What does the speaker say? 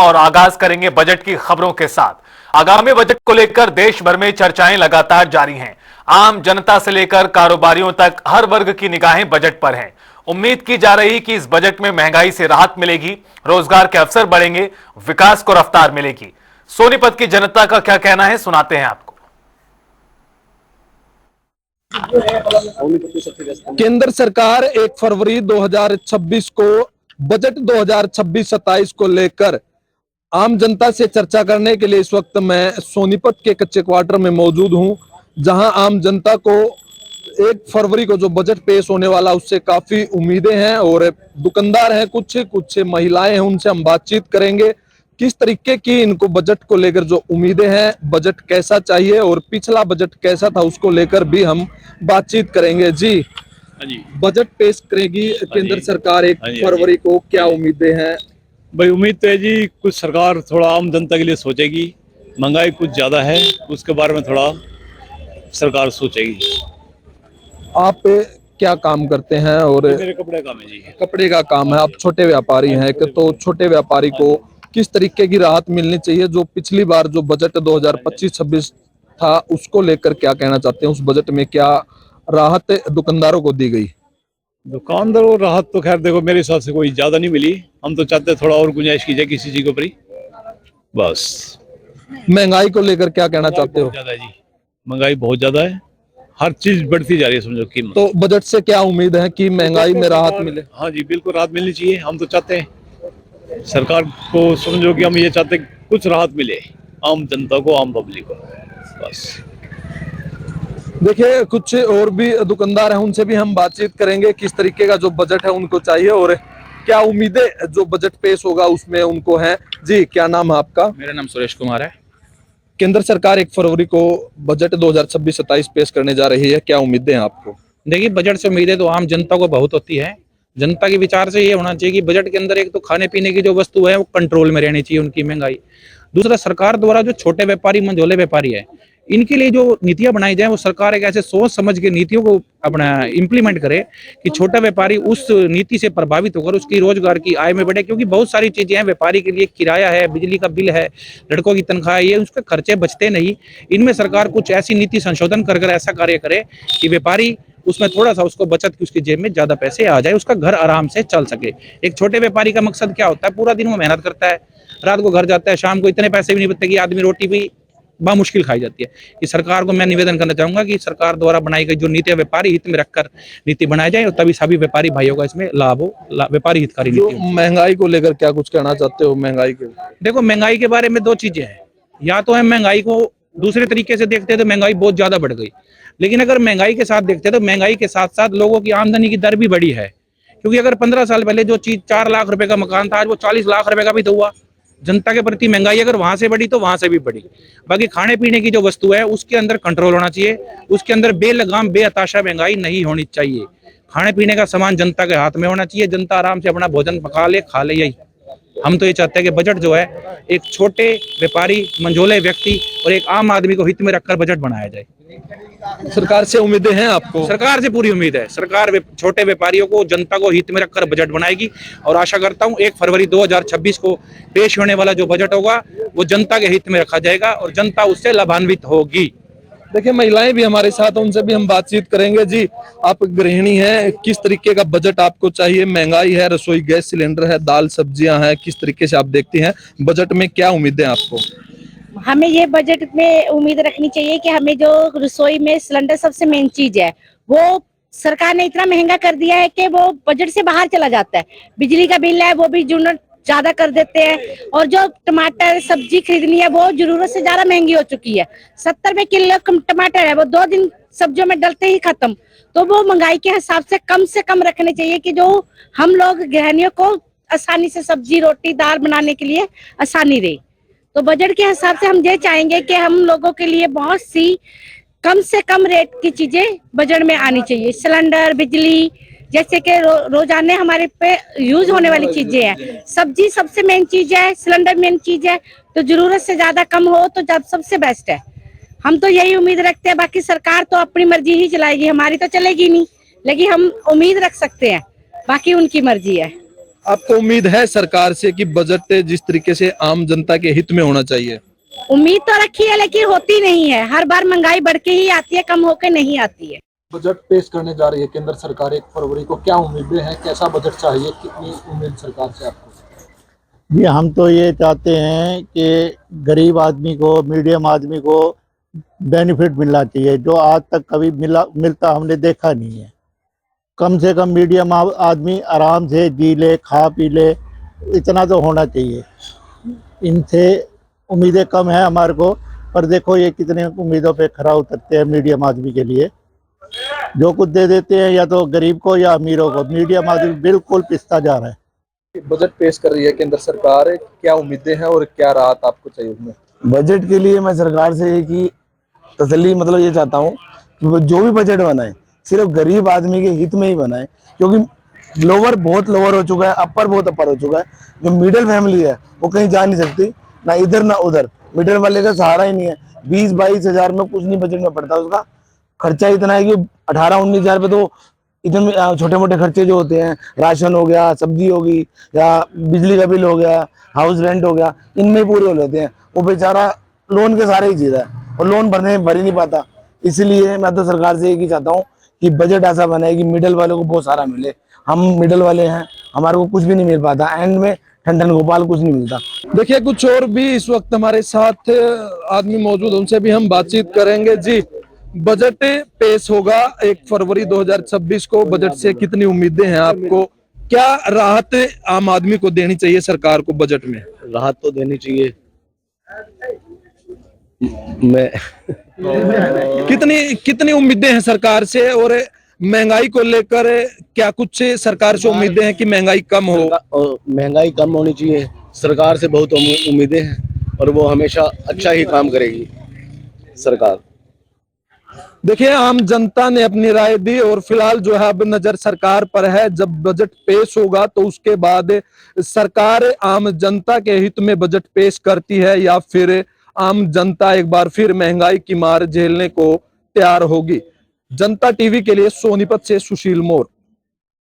और आगाज करेंगे बजट की खबरों के साथ। आगामी बजट को लेकर देश भर में चर्चाएं लगातार जारी हैं। आम जनता से लेकर कारोबारियों तक हर वर्ग की निगाहें बजट पर हैं। उम्मीद की जा रही कि इस बजट में महंगाई से राहत मिलेगी, रोजगार के अवसर बढ़ेंगे, विकास को रफ्तार मिलेगी। सोनीपत की जनता का क्या कहना है, सुनाते हैं आपको। केंद्र सरकार 1 फरवरी 2026 को बजट 2026-27 को लेकर आम जनता से चर्चा करने के लिए इस वक्त मैं सोनीपत के कच्चे क्वार्टर में मौजूद हूं, जहां आम जनता को 1 फरवरी को जो बजट पेश होने वाला उससे काफी उम्मीदें हैं और दुकानदार हैं, कुछ महिलाएं हैं, उनसे हम बातचीत करेंगे किस तरीके की इनको बजट को लेकर जो उम्मीदें हैं, बजट कैसा चाहिए और पिछला बजट कैसा था उसको लेकर भी हम बातचीत करेंगे। जी बजट पेश करेगी केंद्र सरकार 1 फरवरी को, क्या उम्मीदें हैं? भाई उम्मीद तो है जी, कुछ सरकार थोड़ा आम जनता के लिए सोचेगी। महंगाई कुछ ज्यादा है, उसके बारे में थोड़ा सरकार सोचेगी। आप क्या काम करते हैं? और मेरे कपड़े काम है जी। कपड़े का काम है, आप छोटे व्यापारी हैं, तो छोटे व्यापारी को किस तरीके की राहत मिलनी चाहिए? जो पिछली बार जो बजट 2025-26 था उसको लेकर क्या कहना चाहते हैं? उस बजट में क्या राहत दुकानदारों को दी गई? दुकानदारों को राहत तो खैर देखो मेरे हिसाब से कोई ज्यादा नहीं मिली। हम तो चाहते हैं थोड़ा और गुंजाइश की जाए किसी चीज के ऊपर ही, बस। महंगाई को लेकर क्या कहना चाहते हो? ज्यादा है जी, महंगाई बहुत ज्यादा है, हर चीज बढ़ती जा रही है, समझो कीमत। तो बजट से क्या उम्मीद है कि महंगाई में राहत मिले? हाँ जी, बिल्कुल राहत मिलनी चाहिए। हम तो चाहते हैं सरकार को, समझो कि हम ये चाहते हैं कुछ राहत मिले आम जनता को, आम पब्लिक को, बस। देखिए कुछ और भी दुकानदार हैं, उनसे भी हम बातचीत करेंगे किस तरीके का जो बजट है उनको चाहिए और क्या उम्मीदें जो बजट पेश होगा उसमें उनको है। जी क्या नाम है आपका? मेरा नाम सुरेश कुमार है। केंद्र सरकार 1 फरवरी को बजट 2026-27 पेश करने जा रही है, क्या उम्मीदें हैं आपको? देखिए बजट से उम्मीदें तो आम जनता को बहुत होती है। जनता के विचार से ये होना चाहिए कि बजट के अंदर एक तो खाने पीने की जो वस्तु है वो कंट्रोल में रहनी चाहिए, उनकी महंगाई। दूसरा, सरकार द्वारा जो छोटे व्यापारी, मंझोले व्यापारी है, इनके लिए जो नीतियां बनाई जाए वो सरकार एक ऐसे सोच समझ के नीतियों को अपना इम्प्लीमेंट करे कि छोटा व्यापारी उस नीति से प्रभावित होकर उसकी रोजगार की आय में बढ़े। क्योंकि बहुत सारी चीजें हैं व्यापारी के लिए, किराया है, बिजली का बिल है, लड़कों की तनख्वाह है, ये उसके खर्चे बचते नहीं। इनमें सरकार कुछ ऐसी नीति संशोधन कर ऐसा कार्य करे कि व्यापारी उसमें थोड़ा सा उसको बचत की, उसकी जेब में ज्यादा पैसे आ जाए, उसका घर आराम से चल सके। एक छोटे व्यापारी का मकसद क्या होता है? पूरा दिन वो मेहनत करता है, रात को घर जाता है, शाम को इतने पैसे भी नहीं बचते कि आदमी रोटी भी मुश्किल खाई जाती है। कि सरकार को मैं निवेदन करना चाहूंगा कि सरकार द्वारा बनाई गई जो नीति व्यापारी हित में रखकर नीति बनाई जाए और तभी सभी व्यापारी भाइयों का इसमें लाभ हो, व्यापारी हितकारी नीति हो। महंगाई को लेकर क्या कुछ कहना चाहते हो? महंगाई के देखो महंगाई के बारे में दो चीजें हैं, या तो हम महंगाई को दूसरे तरीके से देखते हैं तो महंगाई बहुत ज्यादा बढ़ गई, लेकिन अगर महंगाई के साथ देखते हैं तो महंगाई के साथ साथ लोगों की आमदनी की दर भी बढ़ी है। क्योंकि अगर 15 साल पहले जो चीज 4 लाख रुपए का मकान था, आज वो 40 लाख रुपए का भी तो हुआ। जनता के प्रति महंगाई अगर वहां से बढ़ी तो वहां से भी बढ़ी। बाकी खाने पीने की जो वस्तु है उसके अंदर कंट्रोल होना चाहिए, उसके अंदर बेलगाम बेअताशा महंगाई नहीं होनी चाहिए। खाने पीने का सामान जनता के हाथ में होना चाहिए, जनता आराम से अपना भोजन पका ले, खा ले। यही हम तो ये चाहते हैं कि बजट जो है एक छोटे व्यापारी, मंझोले व्यक्ति और एक आम आदमी को हित में रखकर बजट बनाया जाए। सरकार से उम्मीदें हैं आपको? सरकार से पूरी उम्मीद है। सरकार छोटे व्यापारियों को, जनता को हित में रखकर बजट बनाएगी और आशा करता हूं 1 फरवरी 2026 को पेश होने वाला जो बजट होगा वो जनता के हित में रखा जाएगा और जनता उससे लाभान्वित होगी। देखिए महिलाएं भी हमारे साथ, उनसे भी हम बातचीत करेंगे। जी आप गृहिणी हैं, किस तरीके का बजट आपको चाहिए? महंगाई है, रसोई गैस सिलेंडर है, दाल सब्जियां हैं, किस तरीके से आप देखती हैं बजट में क्या उम्मीदें आपको? हमें ये बजट में उम्मीद रखनी चाहिए कि हमें जो रसोई में सिलेंडर सबसे मेन चीज है, वो सरकार ने इतना महंगा कर दिया है कि वो बजट से बाहर चला जाता है। बिजली का बिल है वो भी यूनिट ज्यादा कर देते हैं और जो टमाटर सब्जी खरीदनी है वो जरूरत से ज्यादा महंगी हो चुकी है। 70 रुपए किलो टमाटर है, वो 2 दिन सब्जियों में डलते ही खत्म। तो वो महंगाई के हिसाब से कम रखने चाहिए कि जो हम लोग गृहिणियों को आसानी से सब्जी रोटी दाल बनाने के लिए आसानी रहे। तो बजट के हिसाब से हम ये चाहेंगे कि हम लोगों के लिए बहुत सी कम से कम रेट की चीजें बजट में आनी चाहिए। सिलेंडर, बिजली, जैसे कि रोजाना हमारे पे यूज होने वाली चीजें हैं। सब्जी सबसे मेन चीज है, सिलेंडर मेन चीज है, तो जरूरत से ज्यादा कम हो तो जब सबसे बेस्ट है। हम तो यही उम्मीद रखते हैं। बाकी सरकार तो अपनी मर्जी ही चलाएगी, हमारी तो चलेगी नहीं, लेकिन हम उम्मीद रख सकते हैं, बाकी उनकी मर्जी है। आपको उम्मीद है सरकार से कि बजट जिस तरीके से आम जनता के हित में होना चाहिए? उम्मीद तो रखी है लेकिन होती नहीं है, हर बार महंगाई बढ़ के ही आती है, कम होके नहीं आती है। बजट पेश करने जा रही है केंद्र सरकार 1 फरवरी को, क्या उम्मीदें हैं, कैसा बजट चाहिए, कितनी उम्मीद सरकार से आपको? जी हम तो ये चाहते हैं कि गरीब आदमी को, मीडियम आदमी को बेनिफिट मिलना चाहिए, जो आज तक कभी मिलता हमने देखा नहीं है। कम से कम मीडियम आदमी आराम से जी ले, खा पी ले, इतना तो होना चाहिए। इनसे उम्मीदें कम है हमारे को, पर देखो ये कितने उम्मीदों पे खरा उतरते हैं मीडियम आदमी के लिए। जो कुछ दे देते हैं या तो गरीब को या अमीरों को, मीडियम आदमी बिल्कुल पिसता जा रहा है। बजट पेश कर रही है केंद्र सरकार, क्या उम्मीदें हैं और क्या राहत आपको चाहिए उसमें? बजट के लिए मैं सरकार से एक ही तसल्ली मतलब ये चाहता हूँ कि वो जो भी बजट बनाए सिर्फ गरीब आदमी के हित में ही बनाए, क्योंकि लोअर बहुत लोअर हो चुका है, अपर बहुत अपर हो चुका है। जो मिडिल फैमिली है वो कहीं जा नहीं सकती, ना इधर ना उधर, मिडिल वाले का सहारा ही नहीं है। 20-22 हजार में कुछ नहीं बजट में पड़ता, उसका खर्चा इतना है कि 18-19 हजार पे तो इतने छोटे मोटे खर्चे जो होते हैं, राशन हो गया, सब्जी होगी, या बिजली का बिल हो गया, हाउस रेंट हो गया, इनमें पूरे हो लेते हैं। वो बेचारा लोन के सारे ही जी रहा है और लोन भर ही नहीं पाता। इसलिए मैं तो सरकार से एक ही चाहता हूँ कि बजट ऐसा बने कि मिडिल वालों को बहुत सारा मिले। हम मिडिल वाले हैं, हमारे को कुछ भी नहीं मिल पाता, एंड में ठंडन गोपाल कुछ नहीं मिलता। देखिए कुछ और भी इस वक्त हमारे साथ आदमी मौजूद, उनसे भी हम बातचीत करेंगे। जी, बजट पेश होगा 1 फरवरी 2026 को, बजट से कितनी उम्मीदें हैं आपको? क्या राहत आम आदमी को देनी चाहिए सरकार को बजट में? राहत तो देनी चाहिए। मैं कितनी उम्मीदें हैं सरकार से, और महंगाई को लेकर क्या कुछ सरकार से उम्मीदें हैं कि महंगाई कम हो? महंगाई कम होनी चाहिए, सरकार से बहुत उम्मीदें हैं और वो हमेशा अच्छा ही काम करेगी सरकार। देखिए आम जनता ने अपनी राय दी और फिलहाल जो है अब नजर सरकार पर है। जब बजट पेश होगा तो उसके बाद सरकार आम जनता के हित में बजट पेश करती है या फिर आम जनता एक बार फिर महंगाई की मार झेलने को तैयार होगी। जनता टीवी के लिए सोनीपत से सुशील मोर।